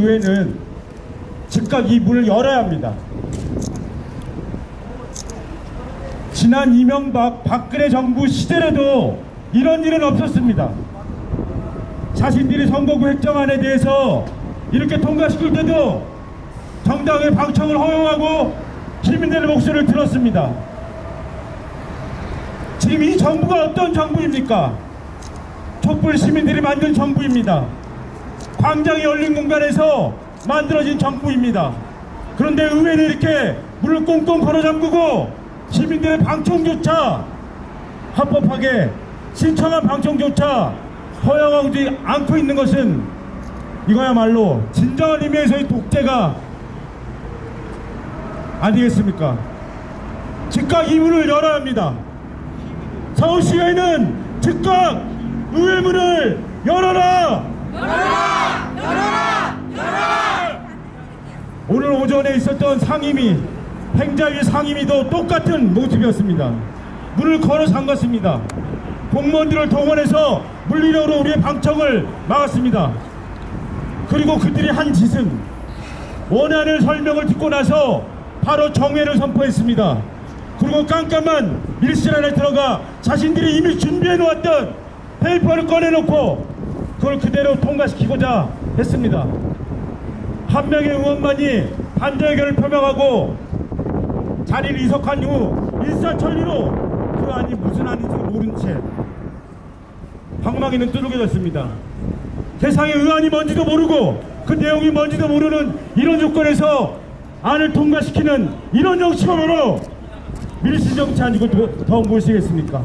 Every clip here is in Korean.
의회는 즉각 이 문을 열어야 합니다. 지난 이명박 박근혜 정부 시절에도 이런 일은 없었습니다. 자신들이 선거구 획정안에 대해서 이렇게 통과시킬 때도 정당의 방청을 허용하고 시민들의 목소리를 들었습니다. 지금 이 정부가 어떤 정부입니까? 촛불 시민들이 만든 정부입니다. 광장이 열린 공간에서 만들어진 정부입니다. 그런데 의회는 이렇게 문을 꽁꽁 걸어 잠그고 시민들의 방청조차 합법하게 신청한 방청조차 허용하지 않고 있는 것은 이거야말로 진정한 의미에서의 독재가 아니겠습니까? 즉각 이 문을 열어야 합니다. 서울시의회는 즉각 의회 문을 열어라! 열어라! 열어라! 열어라! 오늘 오전에 있었던 상임위, 행자위 상임위도 똑같은 모습이었습니다. 문을 걸어 잠갔습니다. 공무원들을 동원해서 물리력으로 우리의 방청을 막았습니다. 그리고 그들이 한 짓은 원안을 설명을 듣고 나서 바로 정회를 선포했습니다. 그리고 깜깜한 밀실 안에 들어가 자신들이 이미 준비해 놓았던 페이퍼를 꺼내놓고 그걸 그대로 통과시키고자 했습니다. 한 명의 의원만이 반대 의견을 표명하고 자리를 이석한 후 일사천리로 그 안이 무슨 안인지 모른 채 방망이는 뚜둑해졌습니다. 세상의 의안이 뭔지도 모르고 그 내용이 뭔지도 모르는 이런 조건에서 안을 통과시키는 이런 정치가 바로 밀실 정치 아니고 더 무엇이겠습니까?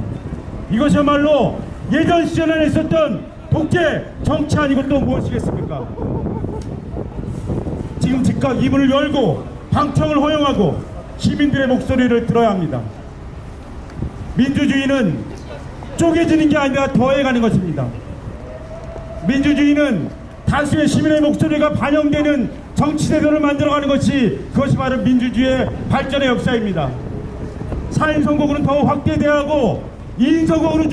이것이야말로 예전 시절에 있었던 독재 정치 아니고 또 무엇이겠습니까? 지금 즉각 이 문을 열고 방청을 허용하고 시민들의 목소리를 들어야 합니다. 민주주의는 쪼개지는 게 아니라 더해가는 것입니다. 민주주의는 다수의 시민의 목소리가 반영되는 정치제도를 만들어가는 것이 그것이 바로 민주주의의 발전의 역사입니다. 4인 선거구는 더 확대되고 2인 선거구는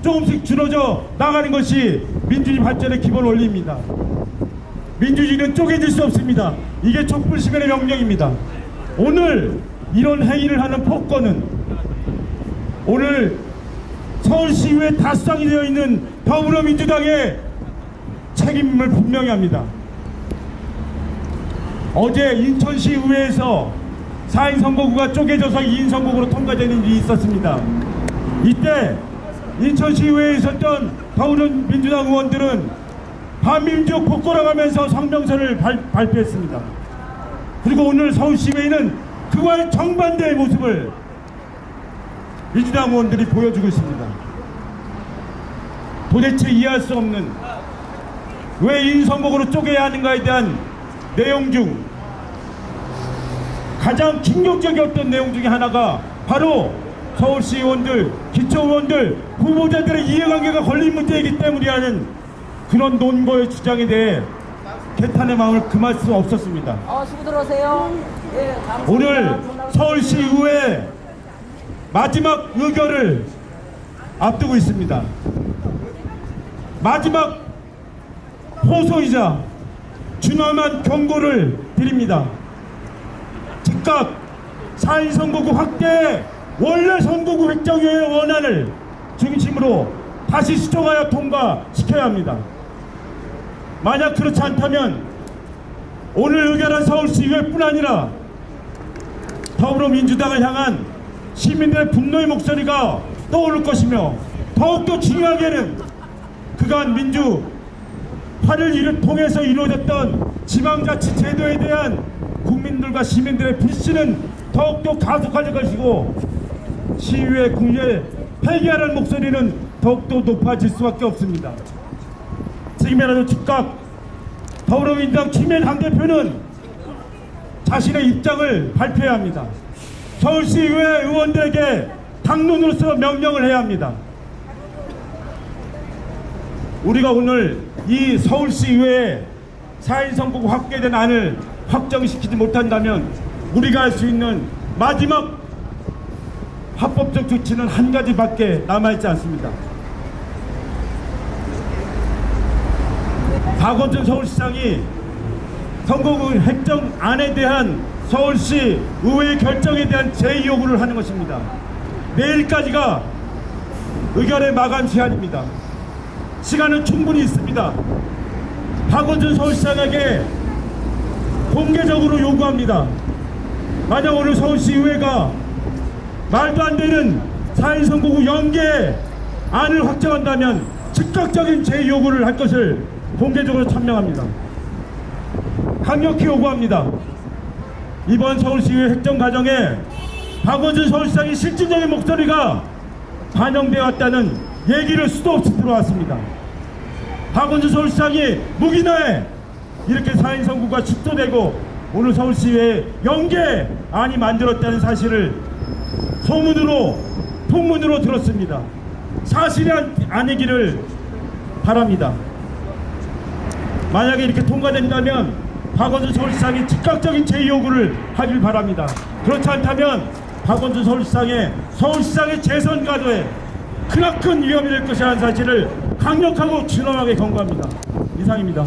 조금씩 줄어져 나가는 것이 민주주의 발전의 기본 원리입니다. 민주주의는 쪼개질 수 없습니다. 이게 촛불 시민의 명령입니다. 오늘 이런 행위를 하는 폭거는 오늘 서울시의회 다수당이 되어 있는 더불어민주당의 책임을 분명히 합니다. 어제 인천시의회에서 4인 선거구가 쪼개져서 2인 선거구로 통과되는 일이 있었습니다. 이때 인천시의회에 있었던 더불어민주당 의원들은 반민족 복고라가면서 성명서를 발표했습니다. 그리고 오늘 서울시의회는 그와의 정반대의 모습을 민주당 의원들이 보여주고 있습니다. 도대체 이해할 수 없는 왜 인선거구로 쪼개야 하는가에 대한 내용 중 가장 충격적이었던 내용 중에 하나가 바로 서울시 의원들, 기초의원들, 후보자들의 이해관계가 걸린 문제이기 때문이라는 그런 논거의 주장에 대해 개탄의 마음을 금할 수 없었습니다. 수고 들어오세요. 예, 오늘 서울시 의회 마지막 의결을 앞두고 있습니다. 마지막 호소이자 준엄한 경고를 드립니다. 즉각 4인 선거구 확대 원래 선거구 획정의 원안을 중심으로 다시 수정하여 통과시켜야 합니다. 만약 그렇지 않다면 오늘 의결한 서울시의회뿐 아니라 더불어민주당을 향한 시민들의 분노의 목소리가 떠오를 것이며 더욱더 중요하게는 그간 민주화를 통해서 이루어졌던 지방자치 제도에 대한 국민들과 시민들의 불신은 더욱더 가속화될 것이고 시의회 국회에 폐기하라는 목소리는 더욱더 높아질 수밖에 없습니다. 지금이라도 즉각 더불어민주당 김현 당대표는 자신의 입장을 발표해야 합니다. 서울시의회 의원들에게 당론으로서 명령을 해야 합니다. 우리가 오늘 이 서울시의회에 4인 선거구 확대된 안을 확정시키지 못한다면 우리가 할 수 있는 마지막 합법적 조치는 한 가지밖에 남아있지 않습니다. 박원순 서울시장이 선거구 획정안에 대한 서울시 의회 결정에 대한 재요구를 하는 것입니다. 내일까지가 의결의 마감 시한입니다. 시간은 충분히 있습니다. 박원순 서울시장에게 공개적으로 요구합니다. 만약 오늘 서울시의회가 말도 안 되는 4인 선거구 연계 안을 확정한다면 즉각적인 재요구를 할 것을 공개적으로 천명합니다. 강력히 요구합니다. 이번 서울시의회 획정 과정에 박원순 서울시장의 실질적인 목소리가 반영되어 왔다는 얘기를 수도 없이 들어왔습니다. 박원순 서울시장이 무기나에 이렇게 4인 선거구가 축소되고 오늘 서울시의회 연계안이 만들었다는 사실을 소문으로 풍문으로 들었습니다. 사실이 아니기를 바랍니다. 만약에 이렇게 통과된다면 박원순 서울시장이 즉각적인 재요구를 하길 바랍니다. 그렇지 않다면 박원순 서울시장의 재선 가도에 크나큰 위험이 될 것이라는 사실을 강력하고 진엄하게 경고합니다. 이상입니다.